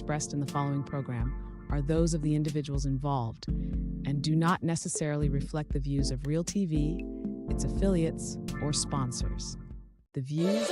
expressed in the following program are those of the individuals involved and do not necessarily reflect the views of Real TV, its affiliates, or sponsors. The views...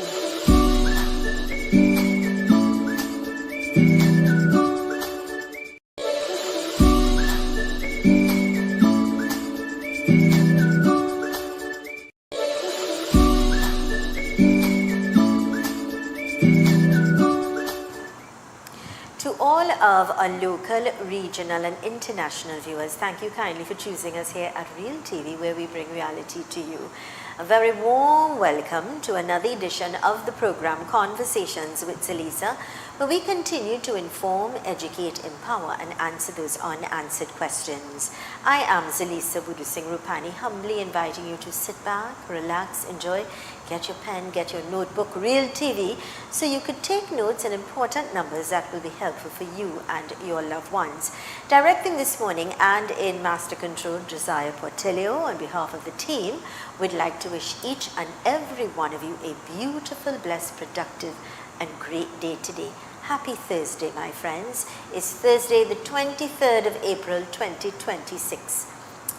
All of our local, regional and international viewers, thank you kindly for choosing us here at Real TV, where we bring reality to you. A very warm welcome to another edition of the program Conversations with Zelisa, where we continue to inform, educate, empower and answer those unanswered questions. I am Zelisa Rupani, humbly inviting you to sit back, relax, enjoy, get your pen, get your notebook, Real TV, so you could take notes and important numbers that will be helpful for you and your loved ones. Directing this morning and in Master Control, Josiah Portillo, on behalf of the team, we'd like to wish each and every one of you a beautiful, blessed, productive and great day today. Happy Thursday, my friends. It's Thursday, the 23rd of April, 2026.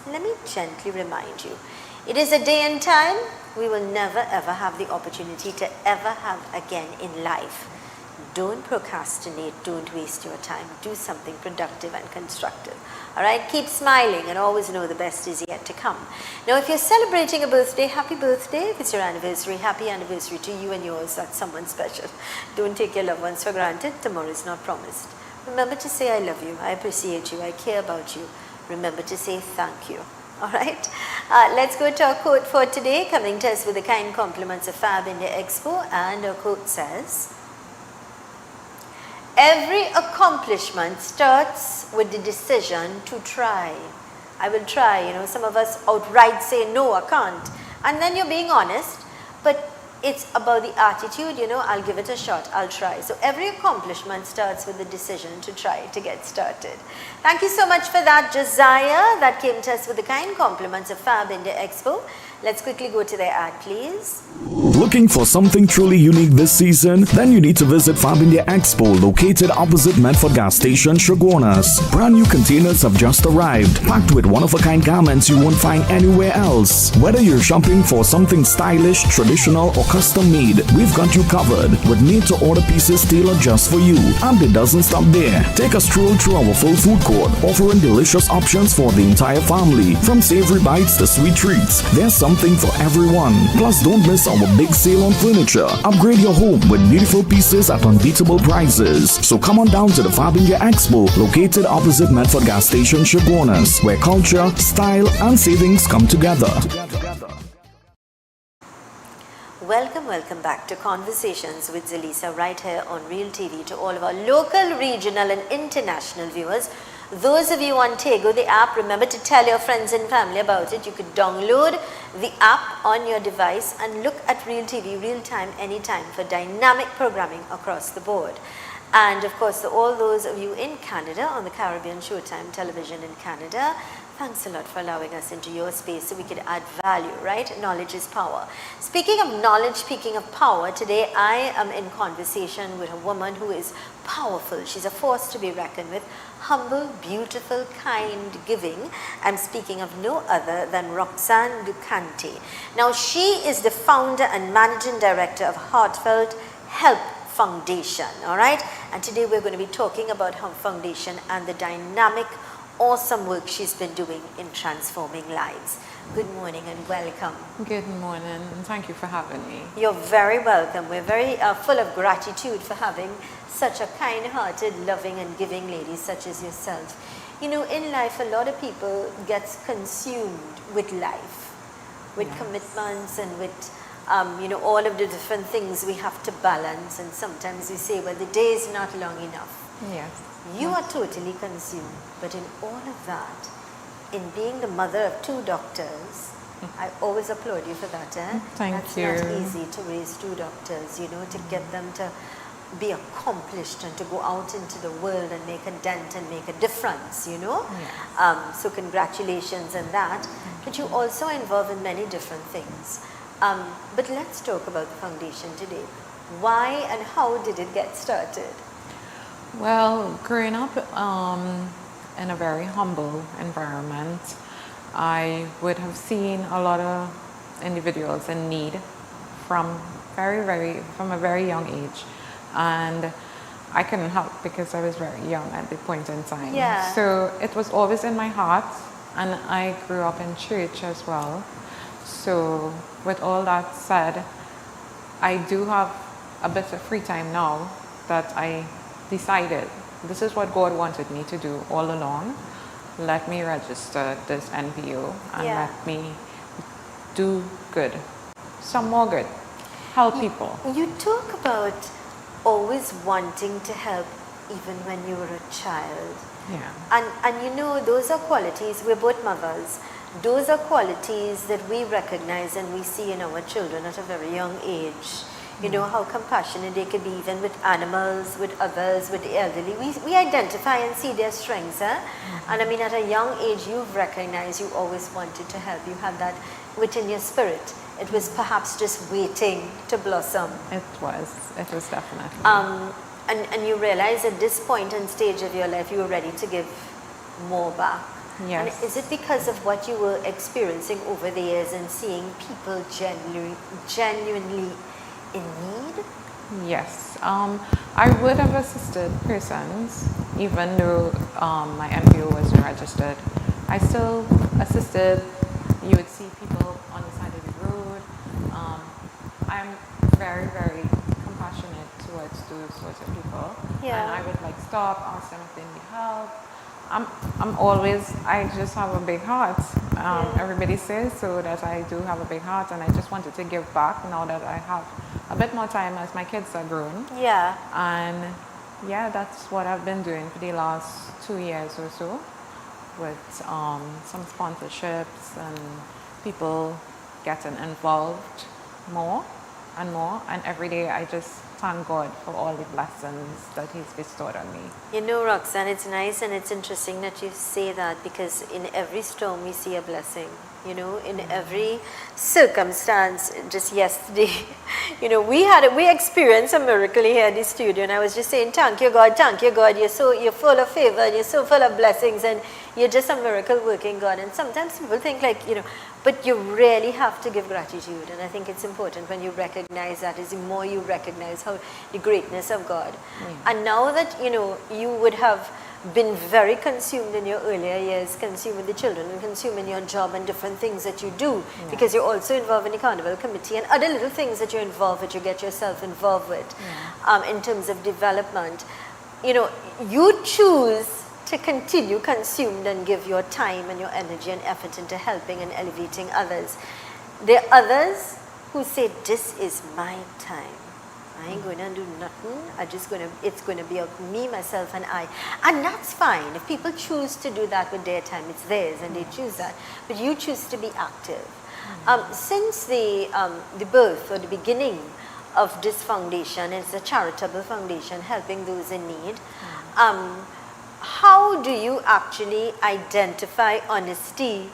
Let me gently remind you, it is a day and time we will never ever have the opportunity to ever have again in life. Don't procrastinate, don't waste your time. Do something productive and constructive. All right, keep smiling and always know the best is yet to come. Now, if you're celebrating a birthday, happy birthday. If it's your anniversary, happy anniversary to you and yours. That's someone special. Don't take your loved ones for granted. Tomorrow is not promised. Remember to say I love you, I appreciate you, I care about you. Remember to say thank you. All right, let's go to our quote for today, coming to us with the kind compliments of Fab India Expo. And our quote says, every accomplishment starts with the decision to try. I will try. You know, some of us outright say, no, I can't. And then you're being honest, but it's about the attitude, you know, I'll give it a shot, I'll try. So every accomplishment starts with the decision to try to get started. Thank you so much for that, Josiah. That came to us with the kind compliments of Fab India Expo. Let's quickly go to their ad, please. Looking for something truly unique this season? Then you need to visit Fab India Expo, located opposite Medford Gas Station, Shogunas. Brand new containers have just arrived, packed with one-of-a-kind garments you won't find anywhere else. Whether you're shopping for something stylish, traditional, or custom-made, we've got you covered with made-to-order pieces tailored just for you. And it doesn't stop there. Take a stroll through our full food court, offering delicious options for the entire family. From savory bites to sweet treats, there's something for everyone. Plus, don't miss our big sale on furniture. Upgrade your home with beautiful pieces at unbeatable prices. So come on down to the Fab India Expo, located opposite Medford Gas Station, Shogunas, where culture, style, and savings come together. Welcome back to Conversations with Zelisa, right here on Real TV. To all of our local, regional and international viewers, those of you on Tego, the app, remember to tell your friends and family about it. You could download the app on your device and look at Real TV, real time, anytime, for dynamic programming across the board. And of course, all those of you in Canada, on the Caribbean Showtime television in Canada, thanks a lot for allowing us into your space so we could add value, right? Knowledge is power. Speaking of knowledge, speaking of power, today I am in conversation with a woman who is powerful. She's a force to be reckoned with. Humble, beautiful, kind, giving. I'm speaking of no other than Roxanne Ducanti. Now, she is the founder and managing director of Heartfelt Help Foundation, all right? And today we're going to be talking about her foundation and the dynamic, awesome work she's been doing in transforming lives. Good morning and welcome. Good morning, and thank you for having me. You're very welcome. We're very full of gratitude for having such a kind-hearted, loving and giving lady such as yourself. You know, in life, a lot of people gets consumed with life, with commitments and with you know, all of the different things we have to balance, and sometimes we say, well, the day is not long enough. Yes. You are totally consumed, but in all of that, in being the mother of 2 doctors, I always applaud you for that. Thank you. That's not easy to raise 2 doctors, you know, to get them to be accomplished and to go out into the world and make a dent and make a difference, you know. Yes. So congratulations on that. But you also are involved in many different things. But let's talk about the foundation today. Why and how did it get started? Well, growing up in a very humble environment, I would have seen a lot of individuals in need from from a very young age, and I couldn't help because I was very young at the point in time. Yeah. So it was always in my heart, and I grew up in church as well. So with all that said, I do have a bit of free time now that I decided this is what God wanted me to do all along. Let me register this NPO and Yeah. let me do good, some more good, help people. You talk about always wanting to help even when you were a child. Yeah. And you know, those are qualities, we're both mothers, those are qualities that we recognize and we see in our children at a very young age. You know, how compassionate they could be even with animals, with others, with the elderly. We identify and see their strengths. And I mean, at a young age, you've recognized you always wanted to help. You had that within your spirit. It was perhaps just waiting to blossom. It was definitely. And you realize at this point and stage of your life, you were ready to give more back. Yes. And is it because of what you were experiencing over the years and seeing people genuinely in need? Yes, I would have assisted persons even though my MPO wasn't registered. I still assisted. You would see people on the side of the road. I'm very compassionate towards those sorts of people. Yeah. And I would like stop, ask them if they need help. I just have a big heart. Everybody says so that I do have a big heart, and I just wanted to give back now that I have a bit more time as my kids are grown. Yeah. And yeah, that's what I've been doing for the last 2 years or so, with some sponsorships and people getting involved more and more. And every day I just thank God for all the blessings that He's bestowed on me. You know, Roxanne, it's nice and it's interesting that you say that, because in every storm we see a blessing. You know, in every circumstance. Just yesterday, you know, we experienced a miracle here at the studio, and I was just saying, thank you God, you're full of favor, and you're so full of blessings, and you're just a miracle working God. And sometimes people think like, you know, but you really have to give gratitude, and I think it's important when you recognize that, is the more you recognize how the greatness of God. And now that, you know, you would have been very consumed in your earlier years, consumed with the children and consumed in your job and different things that you do, because you're also involved in the carnival committee and other little things that you're involved with, you get yourself involved with in terms of development. You know, you choose to continue consumed and give your time and your energy and effort into helping and elevating others. There are others who say, this is my time. I ain't going to do nothing. It's going to be of me, myself, and I. And that's fine. If people choose to do that with their time, it's theirs and they choose that. But you choose to be active. Since the birth or the beginning of this foundation, it's a charitable foundation helping those in need. How do you actually identify honesty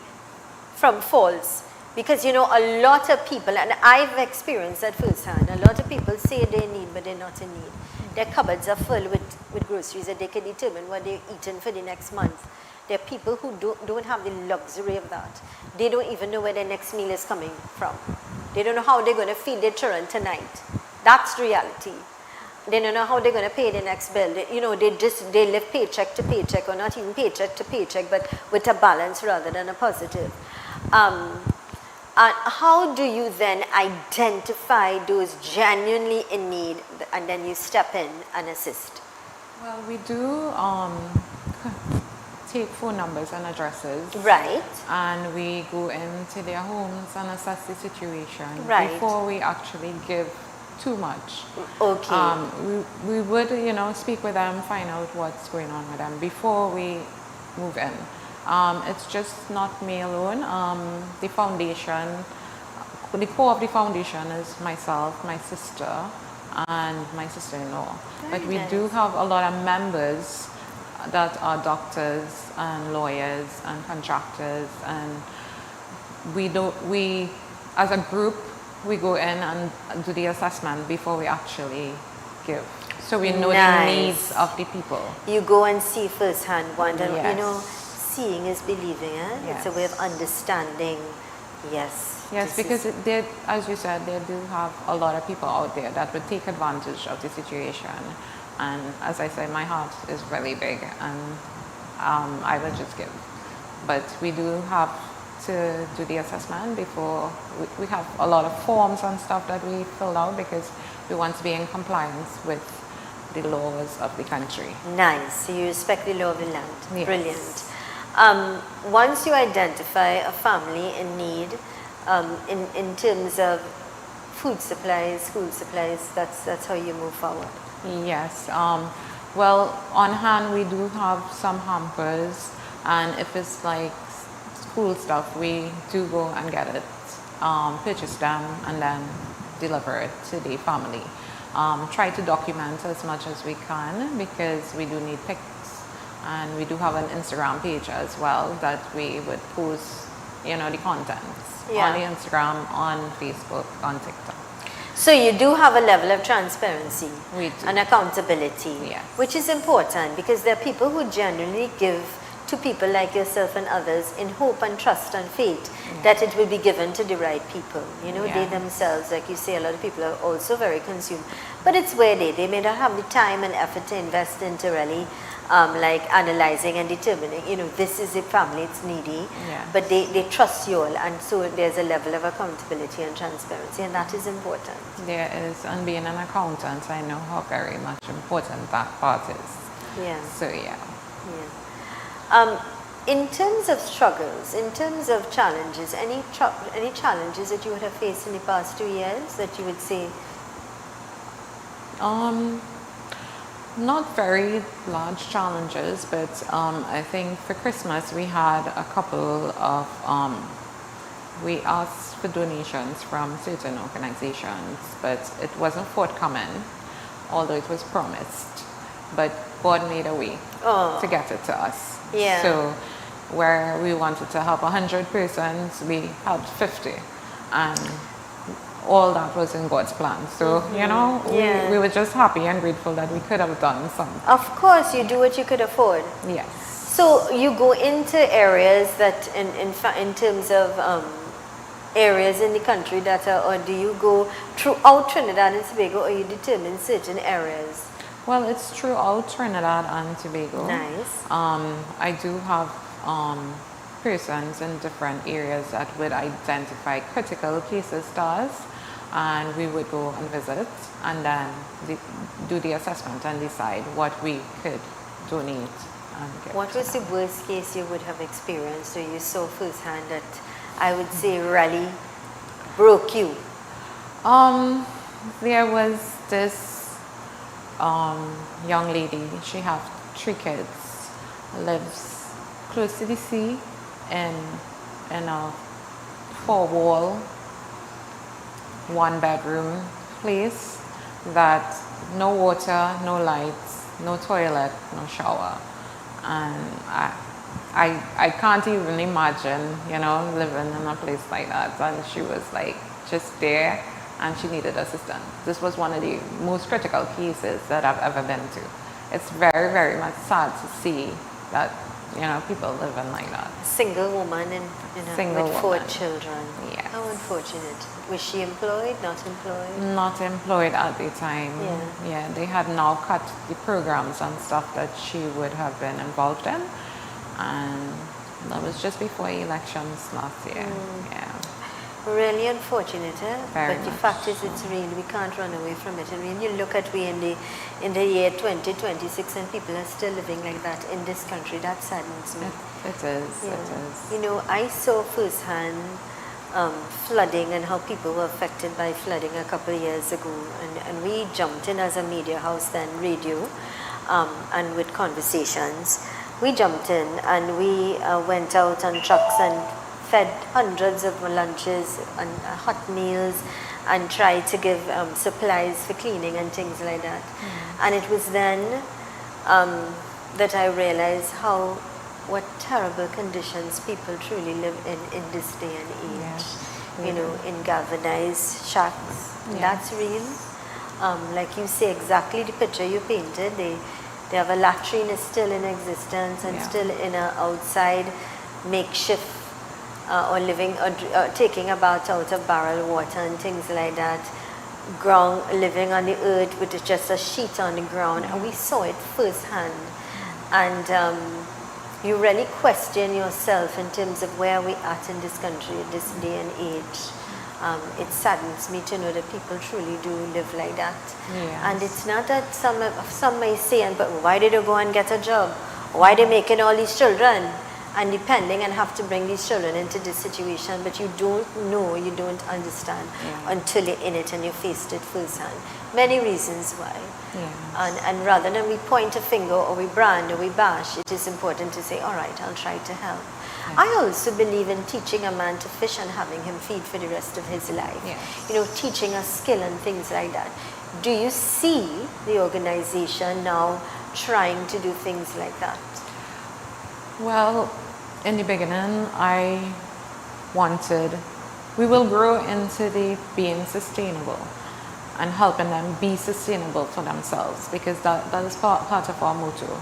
from false? Because, you know, a lot of people, and I've experienced that firsthand, a lot of people say they need, but they're not in need. Their cupboards are full with groceries that they can determine what they're eating for the next month. There are people who don't have the luxury of that. They don't even know where their next meal is coming from. They don't know how they're going to feed their children tonight. That's the reality. They don't know how they're going to pay the next bill. They live paycheck to paycheck, or not even paycheck to paycheck, but with a balance rather than a positive. How do you then identify those genuinely in need, and then you step in and assist? Well, we do take phone numbers and addresses. Right. And we go into their homes and assess the situation Right. before we actually give too much. Okay. We would, you know, speak with them, find out what's going on with them before we move in. It's just not me alone. The foundation, the core of the foundation is myself, my sister, and my sister-in-law. But we do have a lot of members that are doctors and lawyers and contractors, and we as a group, we go in and do the assessment before we actually give. So we know the Nice. needs of the people. You go and see firsthand one, and Yes. you know, seeing is believing. It's a way of understanding. Yes. Yes, this because is- there, as you said, there do have a lot of people out there that would take advantage of the situation. And as I said, my heart is really big, and I will just give. But we do have to do the assessment before we have a lot of forms and stuff that we fill out because we want to be in compliance with the laws of the country. Nice. So you respect the law of the land. Yes. Brilliant. Once you identify a family in need, in terms of food supplies, school supplies, that's how you move forward. Yes. Well, on hand we do have some hampers, and if it's like school stuff, we do go and get it, purchase them, and then deliver it to the family. Try to document as much as we can because we do need pics, and we do have an Instagram page as well that we would post, you know, the contents on the Instagram, on Facebook, on TikTok. So you do have a level of transparency We do. and accountability, Yes. which is important because there are people who genuinely give to people like yourself and others in hope and trust and faith that it will be given to the right people. You know, they Yeah. themselves, like you say, a lot of people are also very consumed. But it's where they may not have the time and effort to invest into really like analyzing and determining, you know, this is a family, it's needy, Yeah. but they trust you all, and so there's a level of accountability and transparency, and that is important. There is, and being an accountant, I know how very much important that part is. Yeah. So yeah. In terms of struggles, in terms of challenges, any challenges that you would have faced in the past 2 years that you would say? Not very large challenges, but I think for Christmas we had a couple of, we asked for donations from certain organizations, but it wasn't forthcoming, although it was promised. But God made a way to get it to us. Yeah. So where we wanted to help 100 persons, we helped 50. And all that was in God's plan. So, you know, Yeah. we were just happy and grateful that we could have done something. Of course, you do what you could afford. Yes. So you go into areas that, in terms of areas in the country that are, or do you go throughout Trinidad and Tobago, or you determine certain areas? Well, it's throughout Trinidad and Tobago. Nice. I do have persons in different areas that would identify critical cases to us, and we would go and visit and then do the assessment and decide what we could donate and give. What was the worst case you would have experienced, or you saw firsthand that I would say really broke you? There was this young lady. She has 3 kids, lives close to the sea in a 4-wall, 1-bedroom place that no water, no lights, no toilet, no shower. And I can't even imagine, you know, living in a place like that. And she was like just there, and she needed assistance. This was one of the most critical cases that I've ever been to. It's very, very much sad to see that, you know, people living like that. Single woman and Single with 4 woman. children. Yes. How unfortunate. Was she employed? Not employed? Not employed at the time. Yeah. They had now cut the programs and stuff that she would have been involved in, and that was just before elections last year. Yeah. Really unfortunate, Very but the much fact is, it's real. We can't run away from it. And when you look at we in the year 2026, and people are still living like that in this country, that saddens me. It is. Yeah. It is. You know, I saw firsthand flooding and how people were affected by flooding a couple of years ago, and we jumped in as a media house then, radio, and with conversations. We jumped in and we went out on trucks and fed hundreds of lunches and hot meals, and tried to give supplies for cleaning and things like that. And it was then that I realized what terrible conditions people truly live in this day and age. Yes, you know, in galvanized shacks. Yeah. That's real. like you say, exactly the picture you painted. They have a latrine is still in existence and still in a outside makeshift or living or taking a bath out of barrel water and things like that. Ground living on the earth with just a sheet on the ground, and we saw it firsthand. And you really question yourself in terms of where we at in this country, this day and age. It saddens me to know that people truly do live like that. Yes. And it's not that some may say, but why did they go and get a job? Why they making all these children and depending and have to bring these children into this situation? But you don't know, you don't understand until you're in it and you faced it firsthand. Many reasons why. And rather than we point a finger or we brand or we bash, it is important to say, all right, I'll try to help. I also believe in teaching a man to fish and having him feed for the rest of his life. You know, teaching a skill and things like that. Do you see the organization now trying to do things like that? Well, in the beginning, we will grow into the being sustainable and helping them be sustainable for themselves, because that is part of our motto.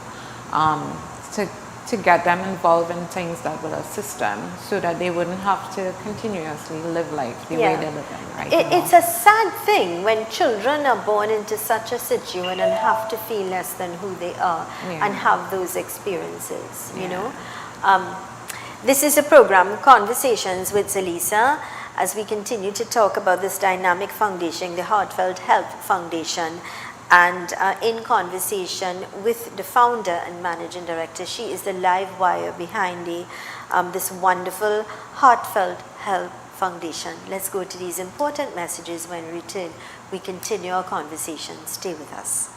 To get them involved in things that will assist them so that they wouldn't have to continuously live life the way they're living right now. It's a sad thing when children are born into such a situation and have to feel less than who they are and have those experiences, you know. This is a program, Conversations with Zelisa, as we continue to talk about this dynamic foundation, the Heartfelt Help Foundation. And in conversation with the founder and managing director, she is the live wire behind this wonderful Heartfelt Help Foundation. Let's go to these important messages. When we return, we continue our conversation. Stay with us.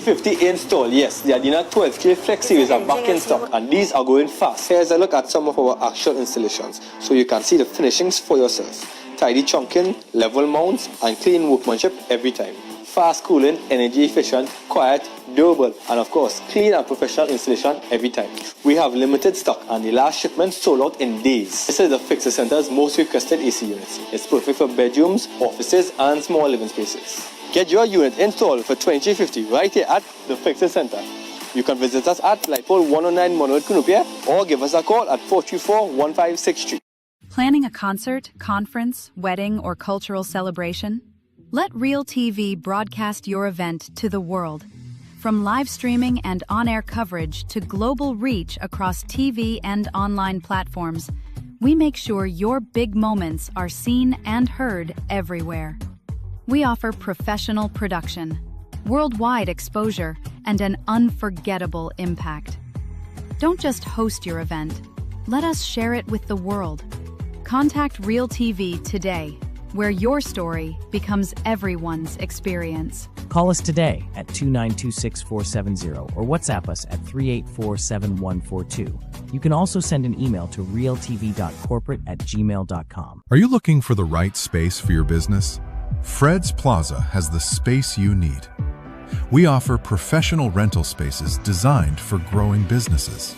50 install, yes. The Adina 12K Flex series are back in stock and these are going fast. Here's a look at some of our actual installations so you can see the finishings for yourself. Tidy chunking, level mounts and clean workmanship every time. Fast cooling, energy efficient, quiet, durable and of course clean and professional installation every time. We have limited stock and the last shipment sold out in days. This is the Fixer Center's most requested AC units. It's perfect for bedrooms, offices and small living spaces. Get your unit installed for $23.50 right here at the Fixer Center. You can visit us at Lightpole 109 Monroe, Cunupia, or give us a call at 424-1563. Planning a concert, conference, wedding, or cultural celebration? Let Real TV broadcast your event to the world. From live streaming and on-air coverage to global reach across TV and online platforms, we make sure your big moments are seen and heard everywhere. We offer professional production, worldwide exposure, and an unforgettable impact. Don't just host your event. Let us share it with the world. Contact Real TV today, where your story becomes everyone's experience. Call us today at 2926470 or WhatsApp us at 3847142. You can also send an email to realtv.corporate@gmail.com. Are you looking for the right space for your business? Fred's Plaza has the space you need. We offer professional rental spaces designed for growing businesses.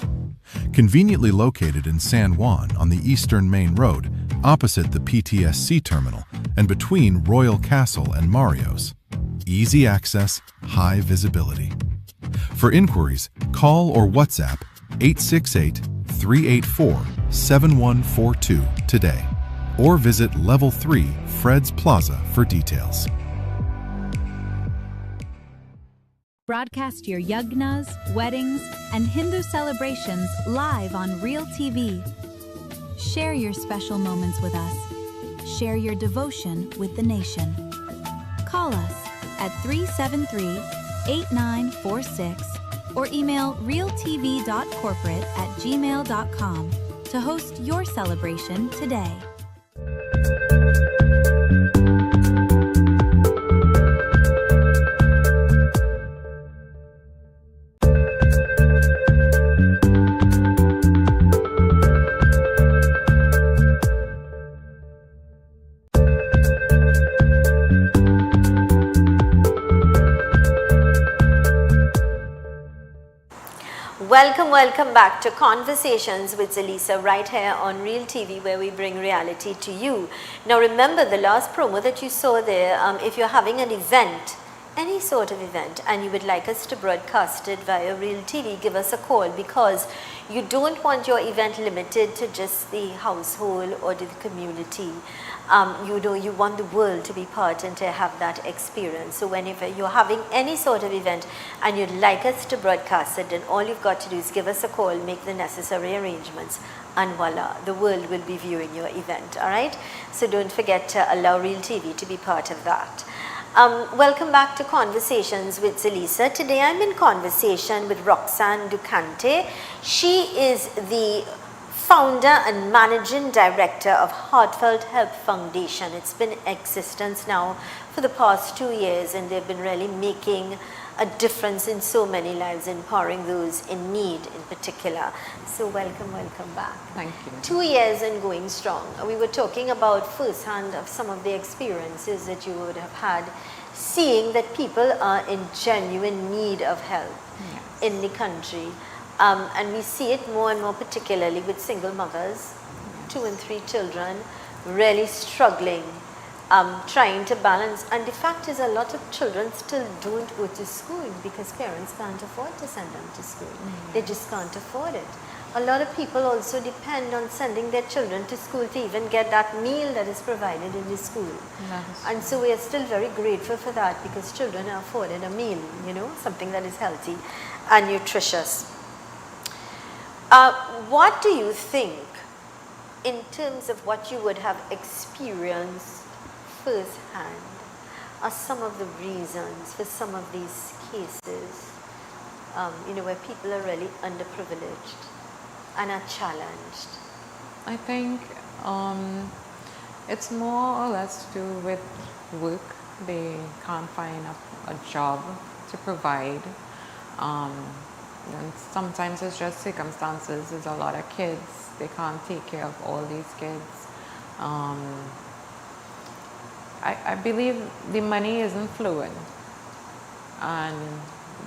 Conveniently located in San Juan on the Eastern Main Road, opposite the PTSC terminal and between Royal Castle and Mario's. Easy access, high visibility. For inquiries, call or WhatsApp 868-384-7142 today, or visit Level 3 Fred's Plaza for details. Broadcast your yagnas, weddings, and Hindu celebrations live on Real TV. Share your special moments with us. Share your devotion with the nation. Call us at 373-8946 or email realtv.corporate@gmail.com to host your celebration today. Welcome back to Conversations with Zelisa right here on Real TV, where we bring reality to you. Now remember the last promo that you saw there, if you're having an event, any sort of event, and you would like us to broadcast it via Real TV, give us a call, because you don't want your event limited to just the household or to the community. You want the world to be part and to have that experience. So whenever you're having any sort of event and you'd like us to broadcast it, then all you've got to do is give us a call, make the necessary arrangements, and voila, the world will be viewing your event, all right? So don't forget to allow Real TV to be part of that. Welcome back to Conversations with Zelisa. Today I'm in conversation with Roxanne Ducante. She is the founder and managing director of Heartfelt Help Foundation. It's been in existence now for the past 2 years, and they've been really making a difference in so many lives, empowering those in need in particular. So welcome back. Thank you. 2 years and going strong. We were talking about firsthand of some of the experiences that you would have had, seeing that people are in genuine need of help in the country. And we see it more and more, particularly with single mothers, 2 and 3 children, really struggling, trying to balance. And the fact is, a lot of children still don't go to school because parents can't afford to send them to school. They just can't afford it. A lot of people also depend on sending their children to school to even get that meal that is provided in the school. And so we are still very grateful for that, because children are afforded a meal, you know, something that is healthy and nutritious. What do you think, in terms of what you would have experienced firsthand, are some of the reasons for some of these cases, you know, where people are really underprivileged and are challenged? I think it's more or less to do with work. They can't find a job to provide. And sometimes it's just circumstances. There's a lot of kids. They can't take care of all these kids. I believe the money isn't flowing. And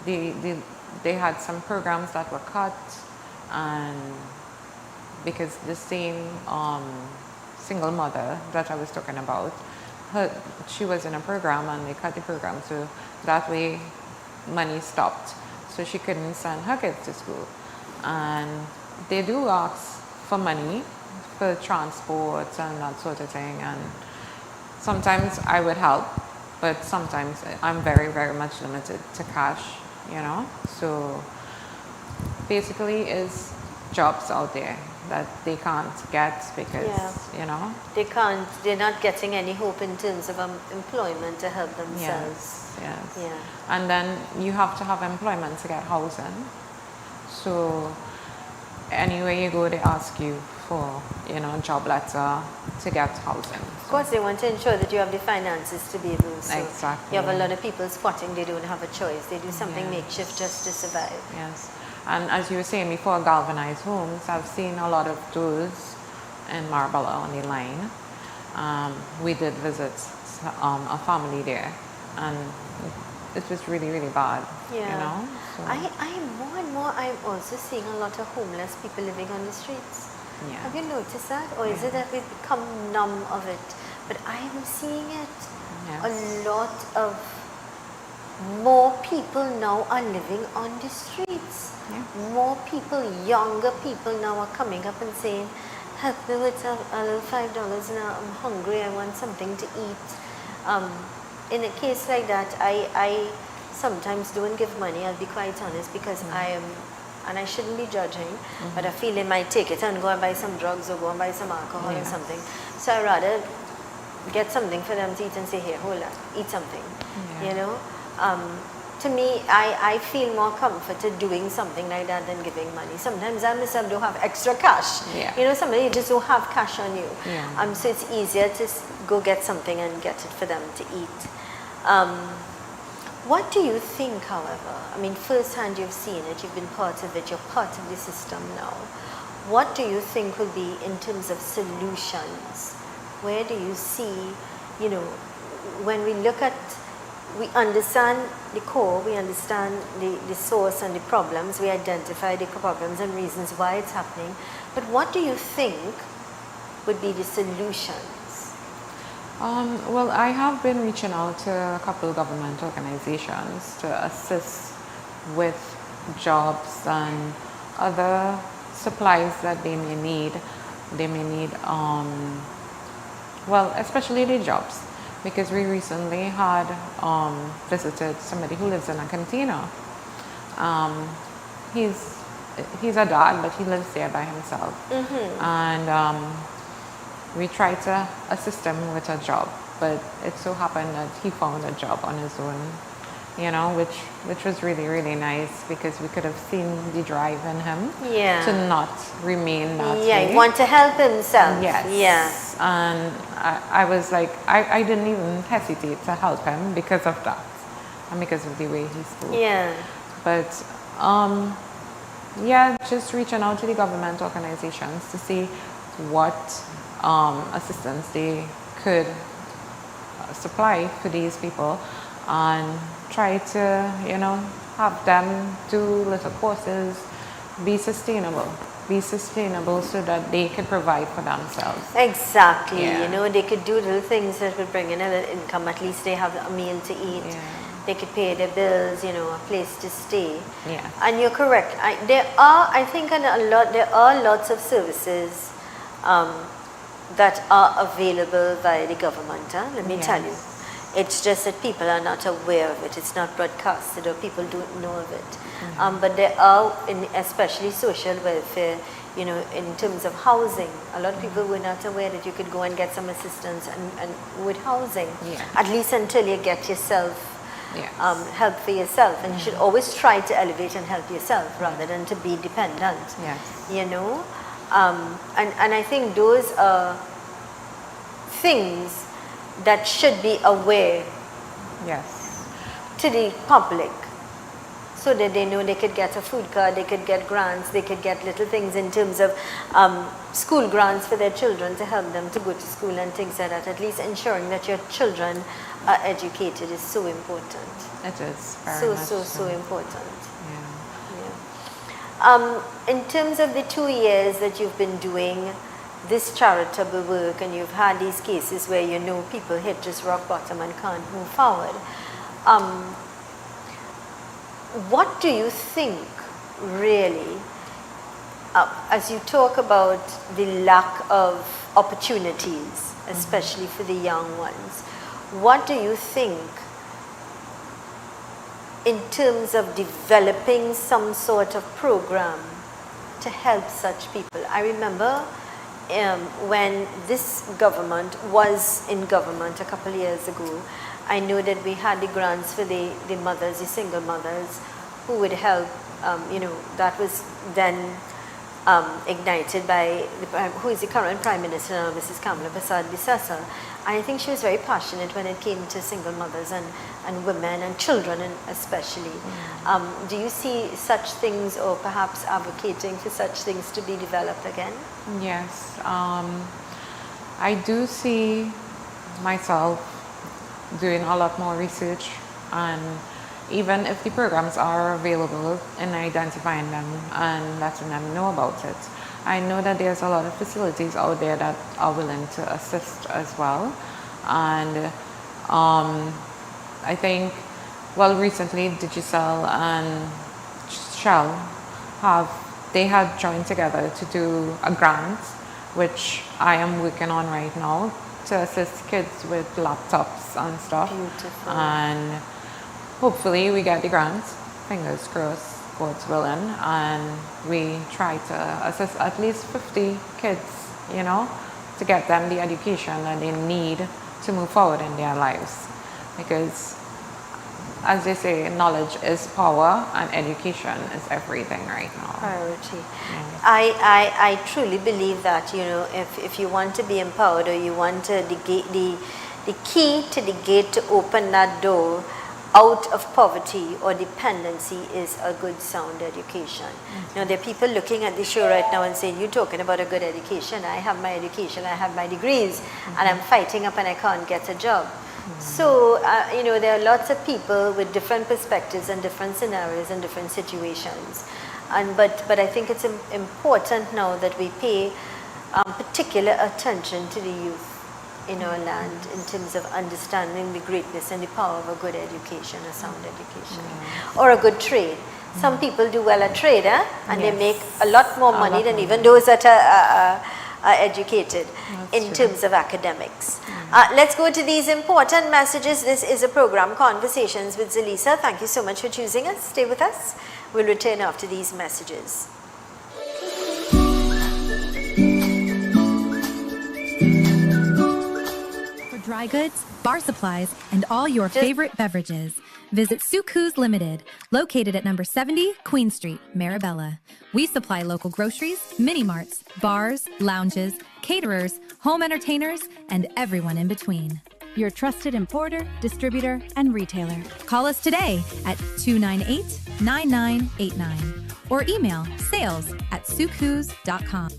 they had some programs that were cut, and because the same single mother that I was talking about, she was in a program and they cut the program, so that way money stopped. So she couldn't send her kids to school. And they do ask for money for transport and that sort of thing. And sometimes I would help, but sometimes I'm very, very much limited to cash, you know. So basically it's jobs out there that they can't get because, you know. They're not getting any hope in terms of employment to help themselves. Yes. Yeah. And then you have to have employment to get housing. So anywhere you go, they ask you for, you know, job letter to get housing. Of course, they want to ensure that you have the finances to be able to. Exactly. You have a lot of people squatting, they don't have a choice. They do something makeshift just to survive. Yes. And as you were saying before, galvanized homes, I've seen a lot of those in Marbella on the line. We did visit a family there, and it was really, really bad, you know. So. I'm also seeing a lot of homeless people living on the streets. Yeah. Have you noticed that? Or is it that we've become numb of it? But I am seeing it. Yes. A lot of more people now are living on the streets. Yeah. More people, younger people now are coming up and saying, help me with a little $5 now, I'm hungry, I want something to eat. In a case like that, I sometimes don't give money, I'll be quite honest, because I am, and I shouldn't be judging, but I feel they might take it and go and buy some drugs or go and buy some alcohol or something. So I rather get something for them to eat and say, here, hold on, eat something, you know. To me, I feel more comforted doing something like that than giving money. Sometimes I myself don't have extra cash. Yeah. You know, somebody you just don't have cash on you. Yeah. So it's easier to go get something and get it for them to eat. What do you think, however? I mean, firsthand you've seen it, you've been part of it, you're part of the system now. What do you think will be in terms of solutions? Where do you see, you know, when we look at we understand the core, we understand the source and the problems, we identify the problems and reasons why it's happening. But what do you think would be the solutions? Well, I have been reaching out to a couple of government organizations to assist with jobs and other supplies that they may need. They may need, well, especially the jobs, because we recently had visited somebody who lives in a container. He's a dad, but he lives there by himself. And we tried to assist him with a job, but it so happened that he found a job on his own, you know, which was really, really nice, because we could have seen the drive in him to not remain that way. Yeah, he want to help himself. Yes. Yeah. And I was like, I didn't even hesitate to help him because of that, and because of the way he spoke. Yeah. But yeah, just reaching out to the government organizations to see what assistance they could supply for these people, and try to, you know, have them do little courses, be sustainable so that they could provide for themselves. Exactly. Yeah. You know, they could do little things that would bring in a little income. At least they have a meal to eat. Yeah. They could pay their bills, you know, a place to stay. Yeah. And you're correct. There are lots of services that are available by the government. Let me tell you. It's just that people are not aware of it. It's not broadcasted, or people don't know of it. But there are, especially social welfare, you know, in terms of housing. A lot of people were not aware that you could go and get some assistance and with housing, at least until you get yourself help for yourself. And you should always try to elevate and help yourself rather than to be dependent. You know, and I think those are things that should be aware to the public, so that they know they could get a food card, they could get grants, they could get little things in terms of school grants for their children to help them to go to school and things like that. At least ensuring that your children are educated is so important. It is very much so important. In terms of the 2 years that you've been doing this charitable work, and you've had these cases where you know people hit just rock bottom and can't move forward, what do you think really, as you talk about the lack of opportunities, especially for the young ones, what do you think in terms of developing some sort of program to help such people? I remember when this government was in government a couple of years ago, I know that we had the grants for the mothers, the single mothers, who would help, you know, that was then ignited by, who is the current Prime Minister now, Mrs. Kamala Persad-Bissessar. I think she was very passionate when it came to single mothers and women and children especially. Do you see such things, or perhaps advocating for such things to be developed again? Yes. I do see myself doing a lot more research, and even if the programs are available, in identifying them and letting them know about it. I know that there's a lot of facilities out there that are willing to assist as well. And I think, well, recently Digicel and Shell had joined together to do a grant, which I am working on right now, to assist kids with laptops and stuff. Beautiful. And hopefully we get the grant, fingers crossed, God's willing, and we try to assist at least 50 kids, you know, to get them the education that they need to move forward in their lives. Because, as they say, knowledge is power, and education is everything right now. Priority. I truly believe that, you know, if you want to be empowered, or you want to, the key to the gate to open that door out of poverty or dependency is a good sound education. You know, there are people looking at the show right now and saying, you're talking about a good education. I have my education, I have my degrees, and I'm fighting up and I can't get a job. So, there are lots of people with different perspectives and different scenarios and different situations. But I think it's important now that we pay particular attention to the youth in our land in terms of understanding the greatness and the power of a good education, a sound education, or a good trade. Some people do well at trade, and they make a lot more money than even those that are educated in terms of academics. Let's go to these important messages. This is a program, Conversations with Zelisa. Thank you so much for choosing us. Stay with us. We'll return after these messages. For dry goods, bar supplies, and all your favorite beverages, visit Suku's Limited, located at number 70 Queen Street, Marabella. We supply local groceries, mini-marts, bars, lounges, caterers, home entertainers, and everyone in between. Your trusted importer, distributor, and retailer. Call us today at 298-9989 or email sales@sukus.com.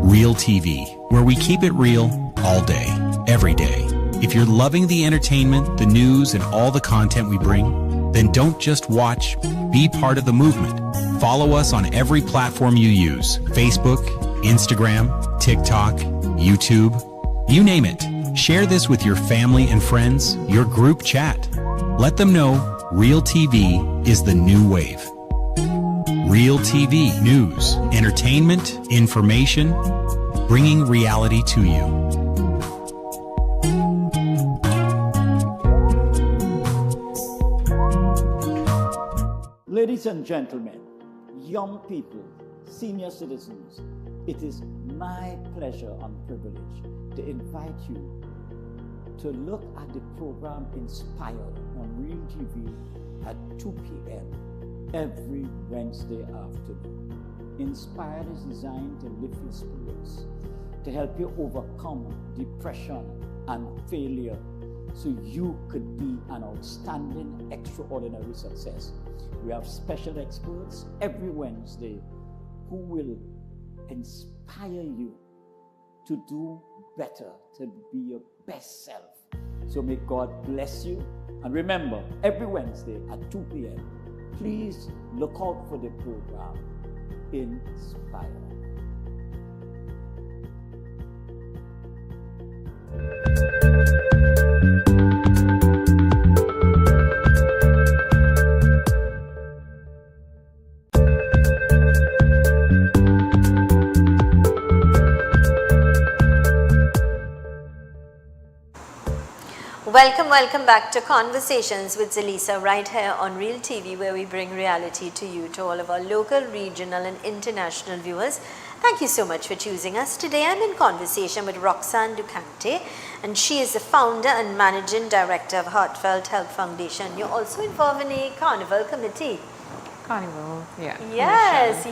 Real TV, where we keep it real all day, every day. If you're loving the entertainment, the news, and all the content we bring, then don't just watch, be part of the movement. Follow us on every platform you use: Facebook, Instagram, TikTok, YouTube, you name it. Share this with your family and friends, your group chat. Let them know Real TV is the new wave. Real TV, news, entertainment, information, bringing reality to you. Ladies and gentlemen, young people, senior citizens, it is my pleasure and privilege to invite you to look at the program Inspired on Real TV at 2 p.m. every Wednesday afternoon. Inspired is designed to lift your spirits, to help you overcome depression and failure so you could be an outstanding, extraordinary success. We have special experts every Wednesday who will inspire you to do better, to be your best self. So may God bless you. And remember, every Wednesday at 2 p.m., please look out for the program Inspire. Welcome back to Conversations with Zelisa, right here on Real TV, where we bring reality to you, to all of our local, regional and international viewers. Thank you so much for choosing us. Today I'm in conversation with Roxanne Ducante, and she is the founder and managing director of Heartfelt Health Foundation. You're also involved in a carnival committee. Carnival, yeah. Yes.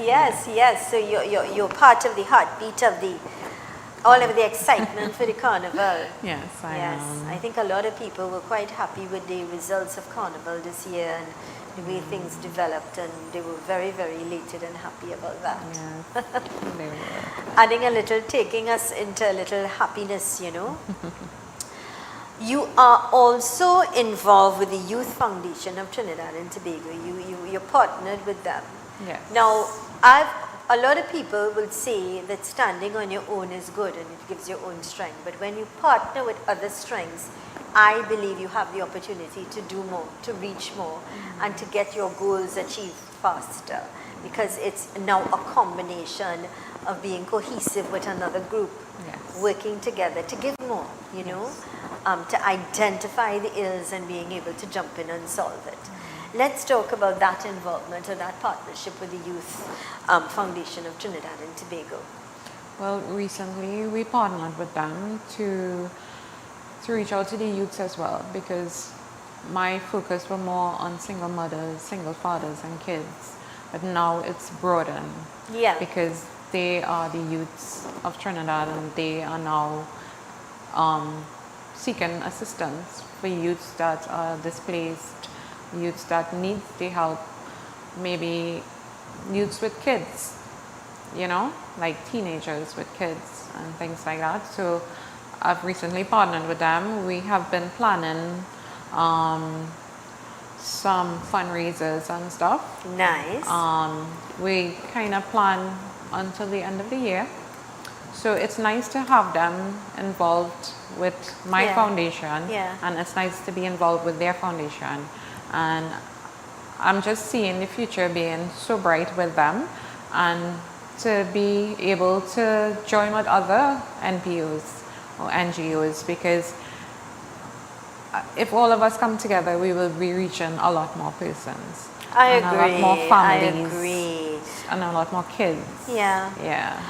So you're part of the heartbeat of the all of the excitement for the carnival. Yes, I am. I think a lot of people were quite happy with the results of carnival this year and the way things developed, and they were very, very elated and happy about that. Yes, they were. Taking us into a little happiness, you know. You are also involved with the Youth Foundation of Trinidad and Tobago. You're partnered with them. Yes. Now, a lot of people will say that standing on your own is good and it gives your own strength. But when you partner with other strengths, I believe you have the opportunity to do more, to reach more, and to get your goals achieved faster. Because it's now a combination of being cohesive with another group, working together to give more, you know, to identify the ills and being able to jump in and solve it. Let's talk about that involvement or that partnership with the Youth Foundation of Trinidad and Tobago. Well, recently we partnered with them to reach out to the youths as well, because my focus was more on single mothers, single fathers and kids, but now it's broadened. Yeah. Because they are the youths of Trinidad and they are now seeking assistance for youths that are displaced, youths that need the help, maybe youths with kids, you know, like teenagers with kids and things like that. So I've recently partnered with them. We have been planning some fundraisers and stuff. Nice. We kind of plan until the end of the year. So it's nice to have them involved with my foundation, and it's nice to be involved with their foundation. And I'm just seeing the future being so bright with them, and to be able to join with other NPOs or NGOs, because if all of us come together, we will be reaching a lot more persons. I and agree. A lot more families. I agree. And a lot more kids. Yeah. Yeah.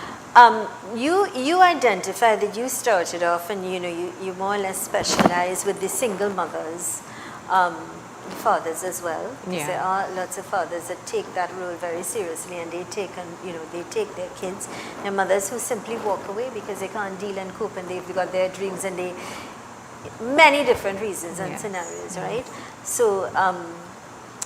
You identify that you started off, and you more or less specialize with the single mothers, the fathers as well. Because there are lots of fathers that take that role very seriously, and they take their kids. There are mothers who simply walk away because they can't deal and cope, and they've got their dreams, and many different reasons and scenarios, right? So,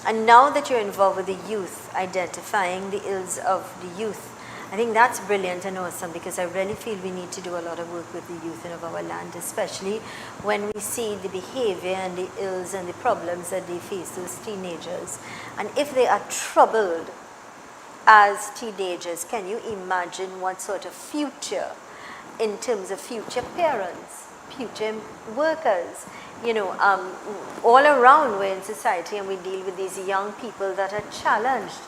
and now that you're involved with the youth, identifying the ills of the youth, I think that's brilliant and awesome, because I really feel we need to do a lot of work with the youth of our land, especially when we see the behavior and the ills and the problems that they face, those teenagers. And if they are troubled as teenagers, can you imagine what sort of future, in terms of future parents, future workers, all around we're in society, and we deal with these young people that are challenged,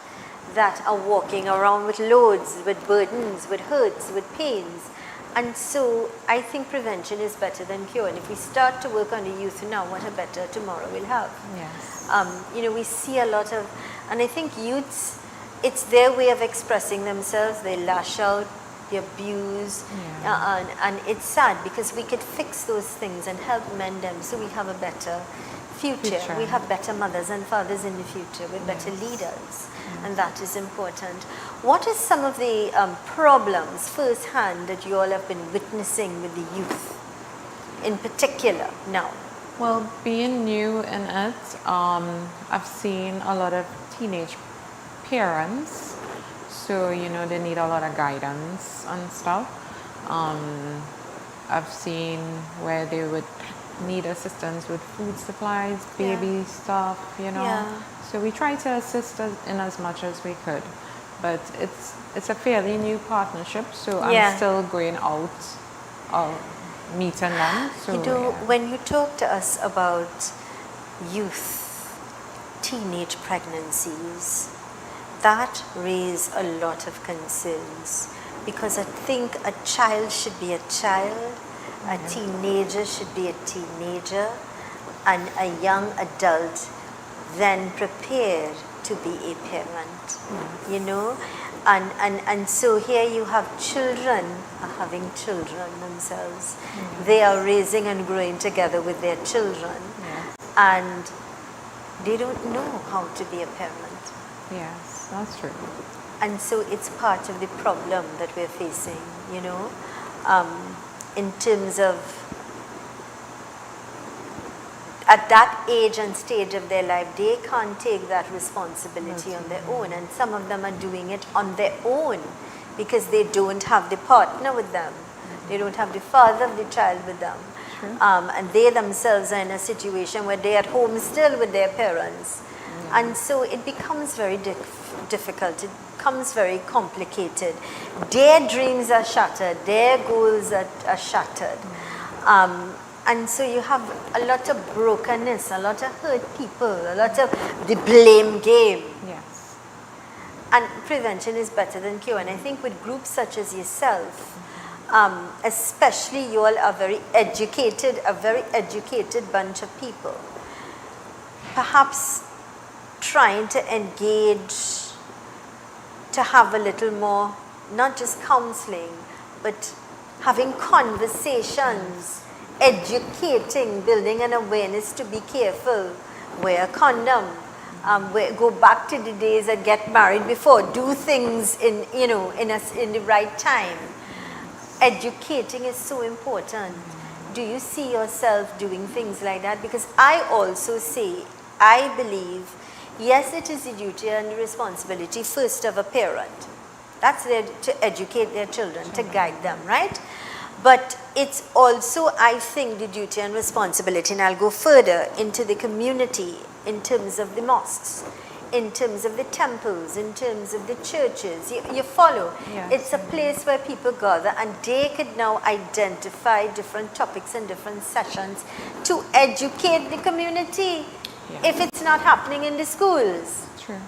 that are walking around with loads, with burdens, with hurts, with pains. And so I think prevention is better than cure. And if we start to work on the youth now, what a better tomorrow we'll have. Yes. We see a lot of, and I think youths, it's their way of expressing themselves. They lash out, they abuse, and it's sad, because we could fix those things and help mend them, so we have a better future. We have better mothers and fathers in the future, with better leaders, and that is important. What is some of the problems firsthand that you all have been witnessing with the youth in particular now? Well, being new in it, I've seen a lot of teenage parents, so they need a lot of guidance and stuff. I've seen where they would need assistance with food supplies, baby stuff, So we try to assist in as much as we could, but it's a fairly new partnership, so I'm still going out, meeting them. So, when you talk to us about youth, teenage pregnancies, that raise a lot of concerns, because I think a child should be a child, a teenager should be a teenager, and a young adult then prepared to be a parent, and so here you have children are having children themselves. They are raising and growing together with their children, and they don't know how to be a parent. Yes, that's true. And so it's part of the problem that we're facing, in terms of, at that age and stage of their life, they can't take that responsibility on their own. And some of them are doing it on their own because they don't have the partner with them. They don't have the father of the child with them. And they themselves are in a situation where they're at home still with their parents. And so it becomes very difficult. It becomes very complicated. Their dreams are shattered. Their goals are shattered. And so you have a lot of brokenness, a lot of hurt people, a lot of the blame game. Yes. And prevention is better than cure. And I think with groups such as yourself, especially you all are very educated, a very educated bunch of people. Perhaps trying to engage, to have a little more, not just counseling, but having conversations, educating, building an awareness to be careful, wear a condom, go back to the days and get married before, do things in the right time. Educating is so important. Do you see yourself doing things like that? Because I also say, I believe, yes, it is the duty and the responsibility first of a parent. That's there to educate their children, to guide them, right? But it's also, I think, the duty and responsibility, and I'll go further into the community in terms of the mosques, in terms of the temples, in terms of the churches. You follow? Yes. It's a place where people gather, and they could now identify different topics and different sessions to educate the community if it's not happening in the schools. True.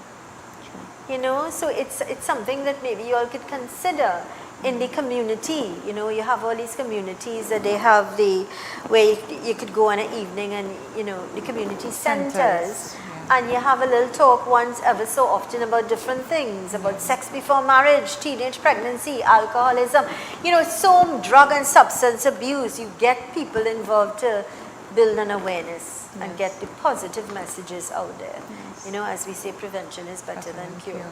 You know, so it's something that maybe you all could consider in the community. You know, you have all these communities that they have where you could go on an evening, and you know, the community centers. And you have a little talk once ever so often about different things, about sex before marriage, teenage pregnancy, alcoholism, you know, so drug and substance abuse. You get people involved to build an awareness and get the positive messages out there. You know, as we say, prevention is better than cure.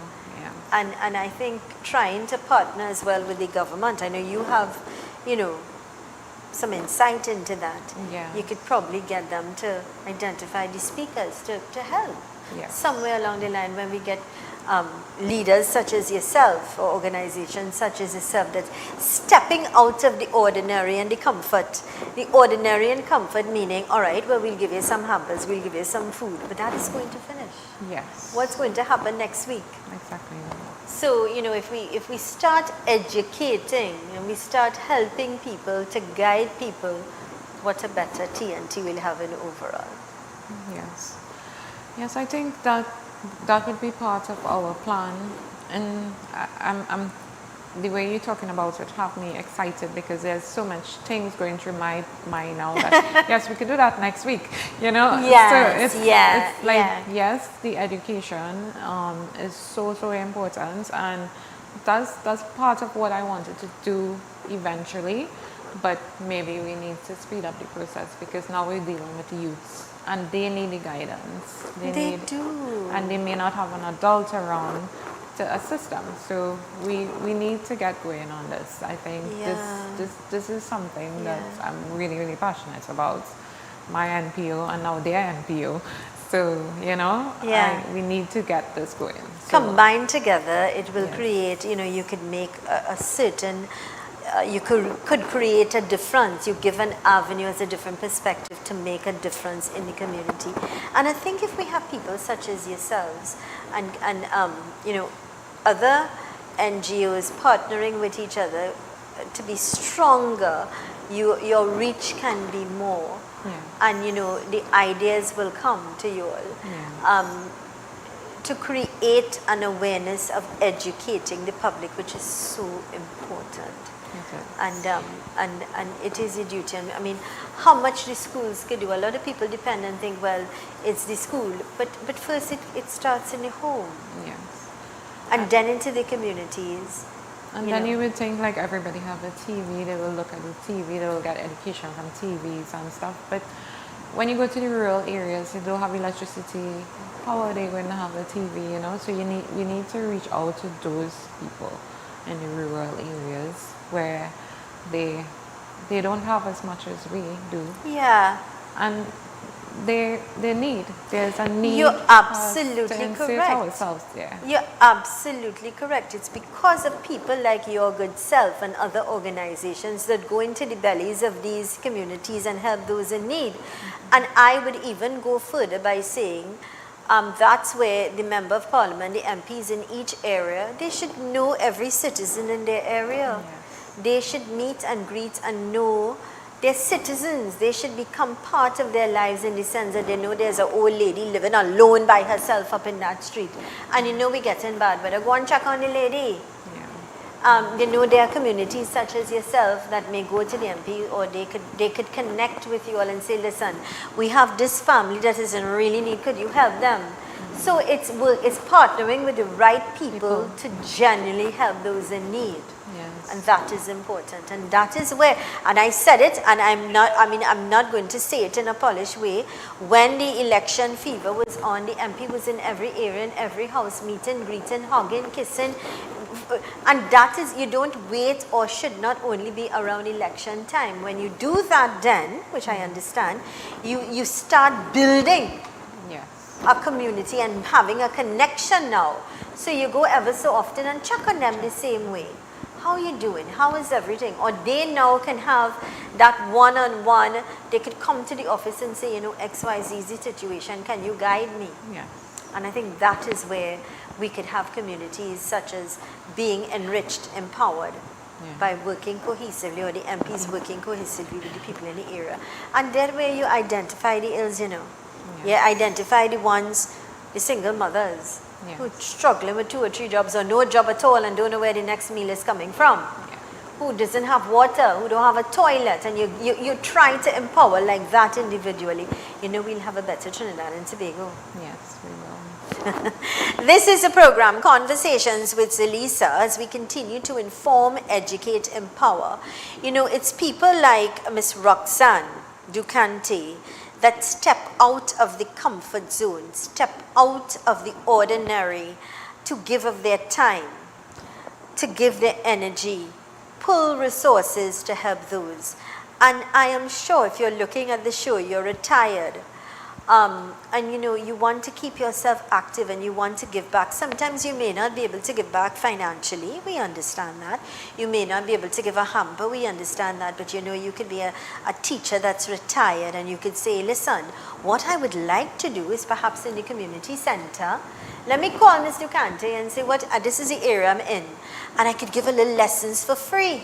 And I think trying to partner as well with the government. I know you have, you know, some insight into that. You could probably get them to identify the speakers to help. Somewhere along the line, when we get leaders such as yourself, or organizations such as yourself, that's stepping out of the ordinary and the comfort. The ordinary and comfort meaning, all right, well, we'll give you some hampers, we'll give you some food, but that is going to finish. Yes. What's going to happen next week? Exactly. So, you know, if we start educating and we start helping people, to guide people, what a better TNT we'll have in overall. Yes. Yes, I think that would be part of our plan, and I'm the way you're talking about it have me excited, because there's so much things going through my mind now that yes, we could do that next week, you know. Yes, so it's like yes, the education is so important, and that's part of what I wanted to do eventually, but maybe we need to speed up the process, because now we're dealing with the youths and they need the guidance. They do. And they may not have an adult around to assist them. So we need to get going on this. I think this is something that I'm really passionate about. My NPO and now their NPO. So, you know, we need to get this going. So, combined together, it will create, you know, you could make a certain, you could create a difference. You give an avenue as a different perspective to make a difference in the community. And I think if we have people such as yourselves and you know, other NGOs partnering with each other to be stronger, your reach can be more. And you know, the ideas will come to you all. To create an awareness of educating the public, which is so important. And it is a duty. I mean, how much the schools could do. A lot of people depend and think, well, it's the school. But first it starts in the home. And then into the communities. And then you would think like everybody have a TV, they will look at the TV, they will get education from TVs and stuff. But when you go to the rural areas, you don't have electricity. How are they going to have a TV, you know? So you need to reach out to those people in the rural areas where they don't have as much as we do. And there's a need. You're absolutely correct. Ourselves there. You're absolutely correct. It's because of people like your good self and other organizations that go into the bellies of these communities and help those in need. And I would even go further by saying that's where the Member of Parliament, the MPs in each area, they should know every citizen in their area. They should meet and greet and know their citizens. They should become part of their lives in the sense that they know there's an old lady living alone by herself up in that street. And you know we're getting bad weather. Go and check on the lady. They know there are communities such as yourself that may go to the MP, or they could connect with you all and say, listen, we have this family that is in really need. Could you help them? So it's partnering with the right people to genuinely help those in need. And that is important, and that is where, and I said it, and I'm not going to say it in a polished way. When the election fever was on, the MP was in every area, in every house, meeting, greeting, hugging, kissing, and that is, you don't wait or should not only be around election time. When you do that then, which I understand, you start building a community and having a connection now. So you go ever so often and check on them the same way. how are you doing? How is everything? Or they now can have that one-on-one. They could come to the office and say, you know, XYZ situation, can you guide me? Yes. And I think that is where we could have communities such as being enriched, empowered by working cohesively, or the MPs working cohesively with the people in the area. And then where you identify the ills, you know, you identify the ones, the single mothers who are struggling with 2 or 3 jobs or no job at all and don't know where the next meal is coming from, who doesn't have water, who don't have a toilet, and you try to empower like that individually, you know, we'll have a better Trinidad and Tobago. Yes, we will. This is a program, Conversations with Zelisa, as we continue to inform, educate, empower. You know, it's people like Miss Roxanne Ducante that step out of the comfort zone, step out of the ordinary to give of their time, to give their energy, pull resources to help those. And I am sure if you're looking at the show, you're retired, and you know, you want to keep yourself active and you want to give back. Sometimes you may not be able to give back financially, we understand that. You may not be able to give a hamper, we understand that. But you know, you could be a teacher that's retired and you could say, listen, what I would like to do is perhaps in the community center, let me call Ms. Ducante and say, this is the area I'm in, and I could give a little lessons for free.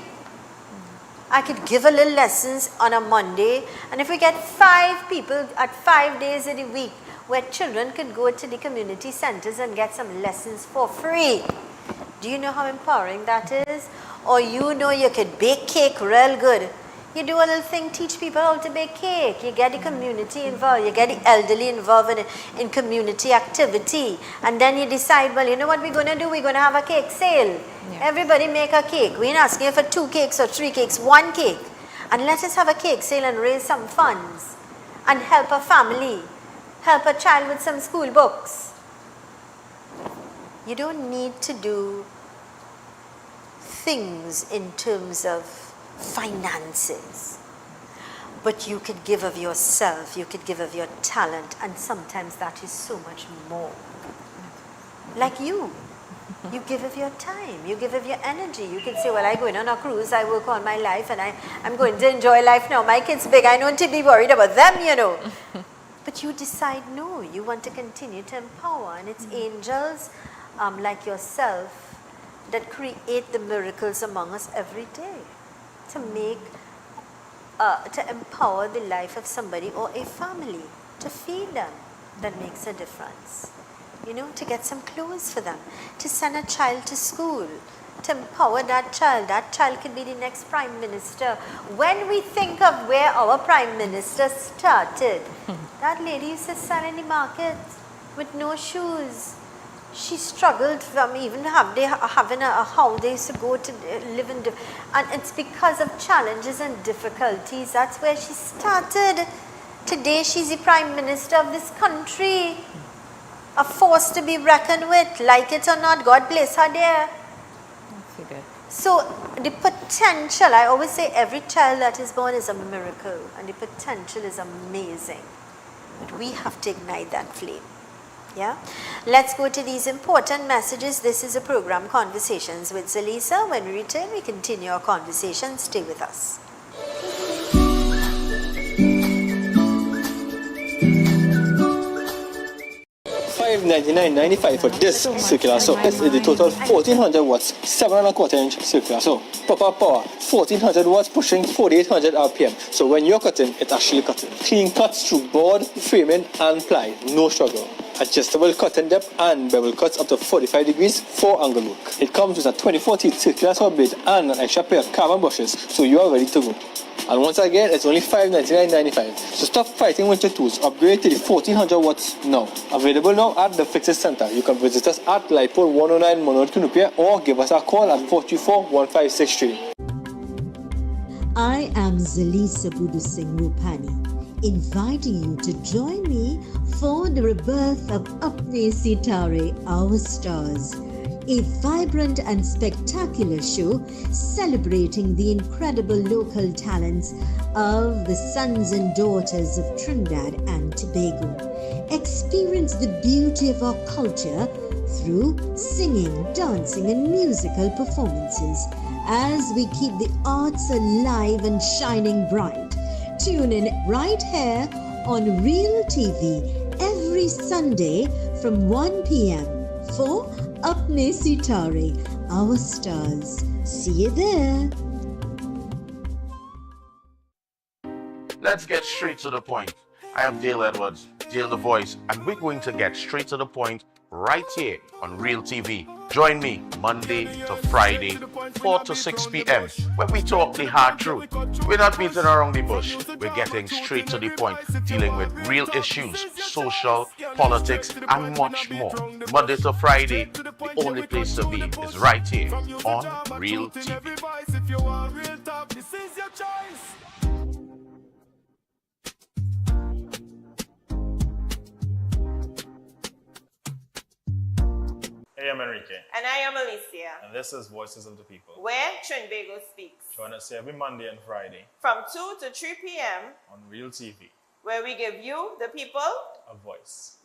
I could give a little lessons on a Monday, and if we get 5 people at 5 days in a week where children could go to the community centers and get some lessons for free. Do you know how empowering that is? Or you know, you could bake cake real good. You do a little thing, teach people how to bake cake. You get the community involved, you get the elderly involved in community activity. And then you decide, well, you know what we're going to do? We're going to have a cake sale. Everybody make a cake. We're not asking for 2 cakes or 3 cakes, 1 cake. And let us have a cake sale and raise some funds and help a family, help a child with some school books. You don't need to do things in terms of finances, but you could give of yourself, you could give of your talent, and sometimes that is so much more. Like you give of your time, you give of your energy. You can say, well, I go in on a cruise, I work all my life, and I'm going to enjoy life now. My kid's big, I don't need to be worried about them, you know. But you decide, no, you want to continue to empower, and it's angels like yourself that create the miracles among us every day to make, to empower the life of somebody or a family, to feed them. That makes a difference. You know, to get some clothes for them, to send a child to school, to empower that child could be the next prime minister. When we think of where our prime minister started, that lady used to sell in the market with no shoes. She struggled from even having a house. They used to go to live in, and it's because of challenges and difficulties. That's where she started. Today she's the prime minister of this country. A force to be reckoned with, like it or not, God bless her there. So the potential, I always say every child that is born is a miracle, and the potential is amazing. But we have to ignite that flame. Yeah? Let's go to these important messages. This is a program, Conversations with Zelisa. When we return, we continue our conversation. Stay with us. $599.95 for this circular saw. This is the total 1400 watts, 7¼ inch circular saw. Proper power, 1400 watts pushing 4800 RPM. So when you're cutting, it's actually cutting. Clean cuts through board, framing and ply. No struggle. Adjustable cutting depth and bevel cuts up to 45 degrees for angle work. It comes with a 24 teeth circular saw blade and an extra pair of carbon brushes, so you are ready to go. And once again, it's only $599.95. So stop fighting with your tools. Upgrade to the 1400 watts now. Available now at the Fixes Center. You can visit us at Lipole 109 Monroe Cunupia or give us a call at 424-1563. I am Zelisa Budusing Rupani, inviting you to join me for the rebirth of Apne Sitare, Our Stars, a vibrant and spectacular show celebrating the incredible local talents of the sons and daughters of Trinidad and Tobago. Experience the beauty of our culture through singing, dancing, and musical performances as we keep the arts alive and shining bright. Tune in right here on Real TV every Sunday from 1 p.m. for Apne Sitare, Our Stars. See you there. Let's get straight to the point. I am Dale Edwards, Dale the Voice, and we're going to get straight to the point right here on Real TV. Join me Monday to Friday, 4 to 6 p.m. when we talk the hard truth. We're not beating around the bush. We're getting straight to the point, dealing with real issues, social, politics, and much more. Monday to Friday, the only place to be is right here on Real TV. Hey, I'm Enrique. And I am Alicia. And this is Voices of the People, where Trinbago speaks. Join us every Monday and Friday from 2 to 3 p.m. on Real TV, where we give you, the people, a voice.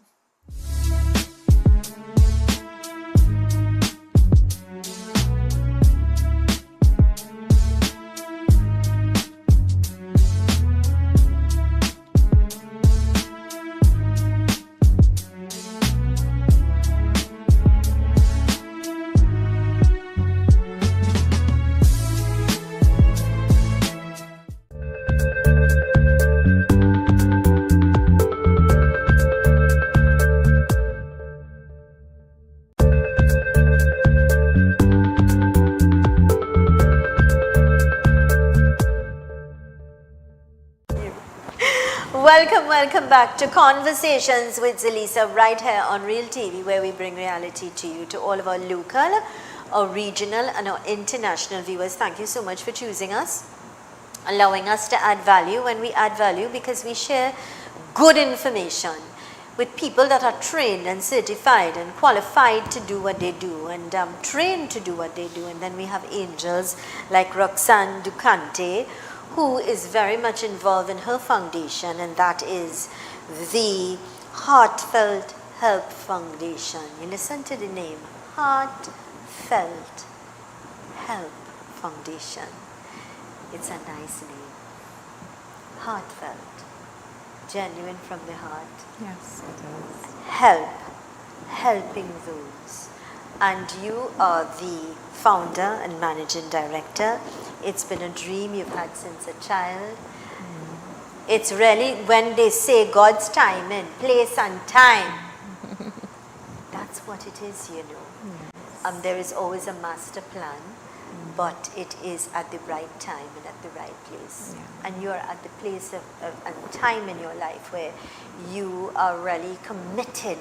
Welcome back to Conversations with Zelisa right here on Real TV, where we bring reality to you, to all of our local, our regional and our international viewers. Thank you so much for choosing us, allowing us to add value. When we add value, because we share good information with people that are trained and certified and qualified to do what they do, and trained to do what they do. And then we have angels like Roxanne Ducante, who is very much involved in her foundation, and that is the Heartfelt Help Foundation. You listen to the name, Heartfelt Help Foundation. It's a nice name. Heartfelt, genuine from the heart. Yes, it is. Helping those. And you are the founder and managing director. It's been a dream you've had since a child. It's really, when they say God's time in place and time, that's what it is, you know. There is always a master plan, but it is at the right time and at the right place. And you're at the place and time in your life where you are really committed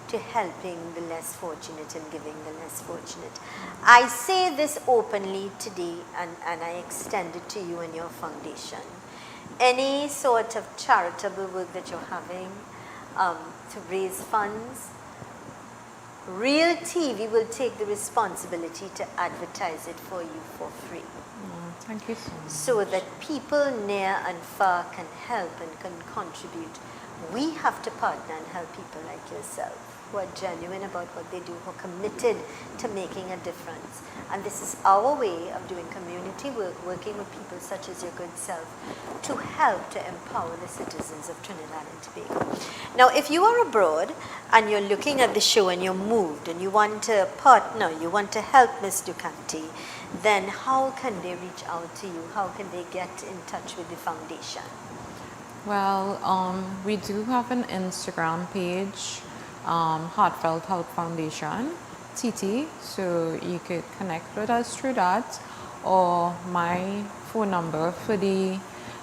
to helping the less fortunate and giving the less fortunate. I say this openly today, and I extend it to you and your foundation. Any sort of charitable work that you're having to raise funds, Real TV will take the responsibility to advertise it for you for free. Thank you so much. So that people near and far can help and can contribute. We have to partner and help people like yourself, who are genuine about what they do, who are committed to making a difference. And this is our way of doing community work, working with people such as your good self, to help to empower the citizens of Trinidad and Tobago. Now, if you are abroad and you're looking at the show and you're moved and you want to partner, you want to help Ms. Ducanti, then how can they reach out to you? How can they get in touch with the foundation? Well, we do have an Instagram page, Heartfelt Help Foundation, TT, so you could connect with us through that, or my phone number for the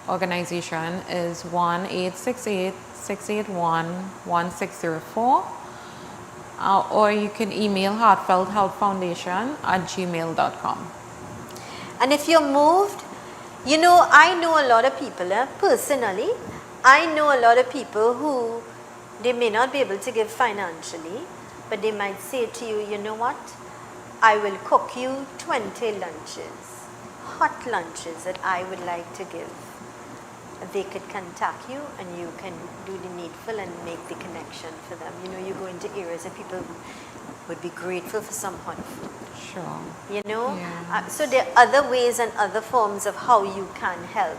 organization is 1-868-681-1604, or you can email heartfelthelpfoundation@gmail.com. And if you're moved, you know, I know a lot of people, personally, I know a lot of people who, they may not be able to give financially, but they might say to you, you know what, I will cook you 20 lunches, hot lunches that I would like to give. They could contact you and you can do the needful and make the connection for them. You know, you go into areas that people would be grateful for some hot food. Sure. You know? Yeah. So there are other ways and other forms of how you can help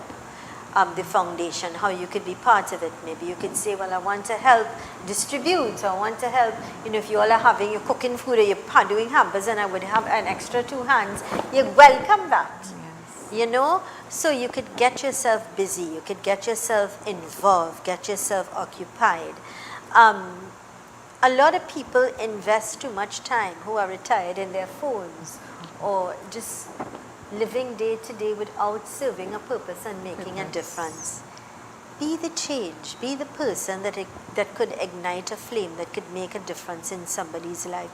the foundation, how you could be part of it. Maybe you could say, well, I want to help distribute, or I want to help, you know, if you all are having, you're cooking food, or you're doing hampers, and I would have an extra 2 hands, you welcome that. Yes. You know? So you could get yourself busy, you could get yourself involved, get yourself occupied. A lot of people invest too much time who are retired in their phones, or just living day to day without serving a purpose and making a difference. Be the change, be the person that could ignite a flame, that could make a difference in somebody's life.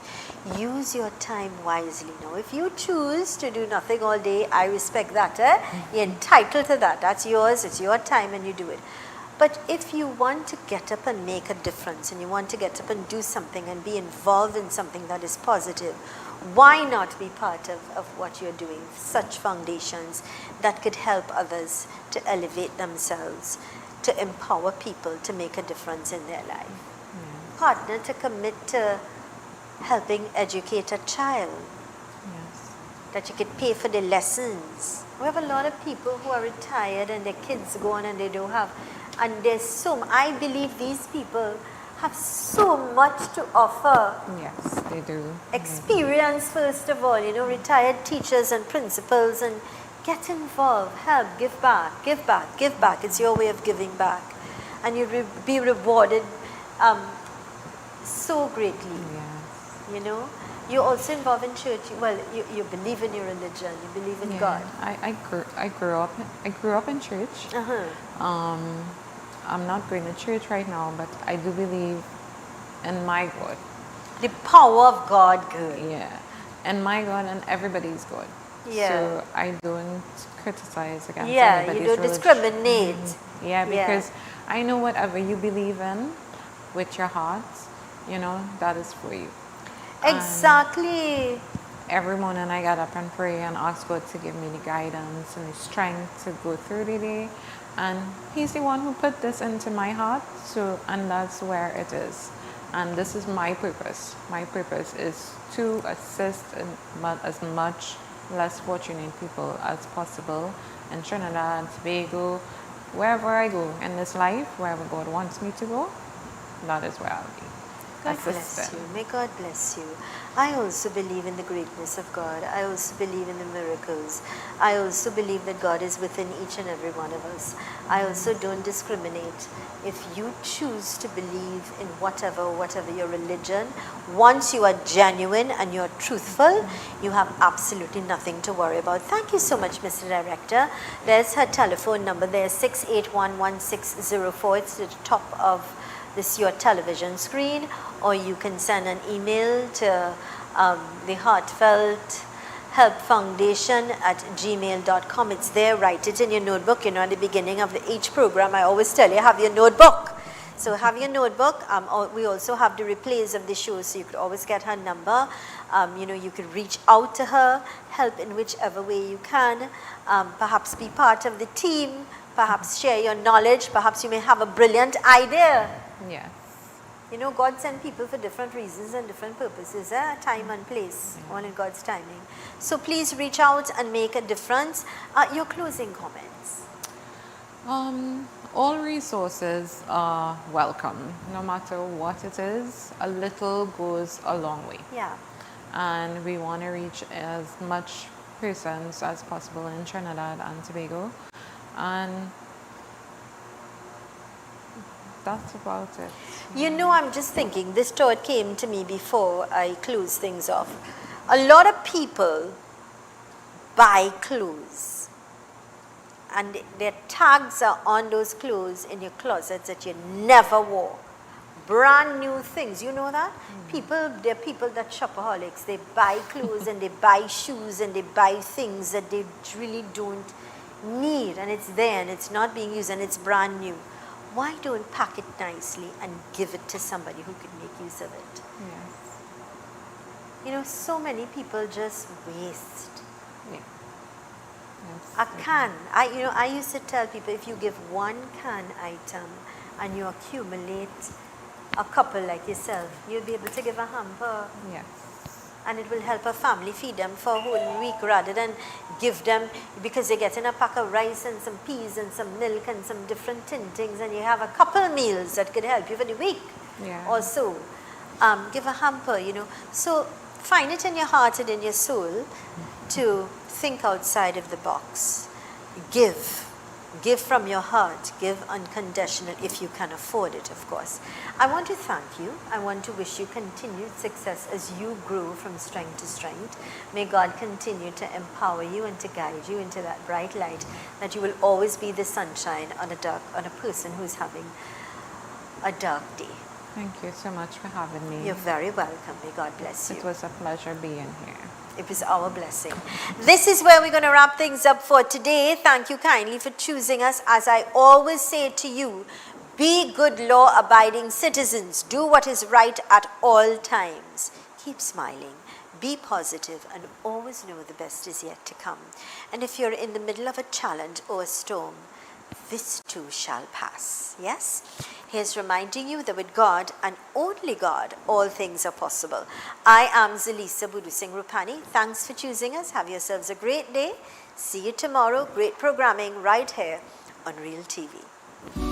Use your time wisely. Now, if you choose to do nothing all day, I respect that. You're entitled to that. That's yours, it's your time, and you do it. But if you want to get up and make a difference, and you want to get up and do something and be involved in something that is positive, why not be part of what you're doing? Such foundations that could help others to elevate themselves, to empower people to make a difference in their life. Partner to commit to helping educate a child, that you could pay for the lessons. We have a lot of people who are retired and their kids go on and they don't have, and there's so, I believe these people have so much to offer. Yes, they do. Experience, first of all, you know, retired teachers and principals, and get involved, help, give back, give back, give back. It's your way of giving back. And you'll be rewarded so greatly. Yes. You know? You're also involved in church. Well, you believe in your religion. You believe in God. I grew up in church. I'm not going to church right now, but I do believe in my God. The power of God, good. Yeah, and my God, and everybody's God. Yeah. So I don't criticize against Yeah, anybody's you don't religion. discriminate. Yeah, because I know whatever you believe in with your heart, you know, that is for you. Exactly. Every morning I get up and pray and ask God to give me the guidance and the strength to go through the day. And He's the one who put this into my heart, so, and that's where it is. And this is my purpose. My purpose is to assist as much less fortunate people as possible in Trinidad, Tobago, wherever I go in this life, wherever God wants me to go, that is where I'll be. God bless you. May God bless you. I also believe in the greatness of God. I also believe in the miracles. I also believe that God is within each and every one of us. I also don't discriminate. If you choose to believe in whatever your religion, once you are genuine and you're truthful, you have absolutely nothing to worry about. Thank you so much, Mr. Director. There's her telephone number there, 6811604. It's at the top of your television screen, or you can send an email to the Heartfelt Help Foundation at gmail.com. It's there. Write it in your notebook. You know, at the beginning of each program, I always tell you, have your notebook. So have your notebook. We also have the replays of the show, so you could always get her number. You know, you could reach out to her, help in whichever way you can, perhaps be part of the team, perhaps share your knowledge, perhaps you may have a brilliant idea. Yes. You know, God sent people for different reasons and different purposes, time and place, all in God's timing. So please reach out and make a difference. Your closing comments. All resources are welcome, no matter what it is. A little goes a long way. Yeah. And we want to reach as much persons as possible in Trinidad and Tobago. And that's about it. You know, I'm just thinking, this thought came to me before I close things off. A lot of people buy clothes, and their tags are on those clothes in your closets that you never wore. Brand new things, you know that? There are people that shopaholics, they buy clothes and they buy shoes and they buy things that they really don't need, and it's there and it's not being used and it's brand new. Why don't pack it nicely and give it to somebody who can make use of it? Yes. You know, so many people just waste. Yeah. Yes. A can. I used to tell people, if you give one can item and you accumulate a couple like yourself, you'll be able to give a hamper. Yes. And it will help a family feed them for a whole week rather than give them, because they're getting a pack of rice and some peas and some milk and some different things, and you have a couple meals that could help you for the week or so. Give a hamper, you know. So find it in your heart and in your soul to think outside of the box. Give. Give from your heart. Give unconditional if you can afford it, of course. I want to thank you. I want to wish you continued success as you grow from strength to strength. May God continue to empower you and to guide you into that bright light, that you will always be the sunshine on a person who's having a dark day. Thank you so much for having me. You're very welcome. May God bless you. It was a pleasure being here. It was our blessing. This is where we're going to wrap things up for today. Thank you kindly for choosing us. As I always say to you, be good law-abiding citizens. Do what is right at all times. Keep smiling. Be positive and always know the best is yet to come. And if you're in the middle of a challenge or a storm, this too shall pass. Yes? Here's reminding you that with God and only God, all things are possible. I am Zelisa Budusing Rupani. Thanks for choosing us. Have yourselves a great day. See you tomorrow. Great programming right here on Real TV.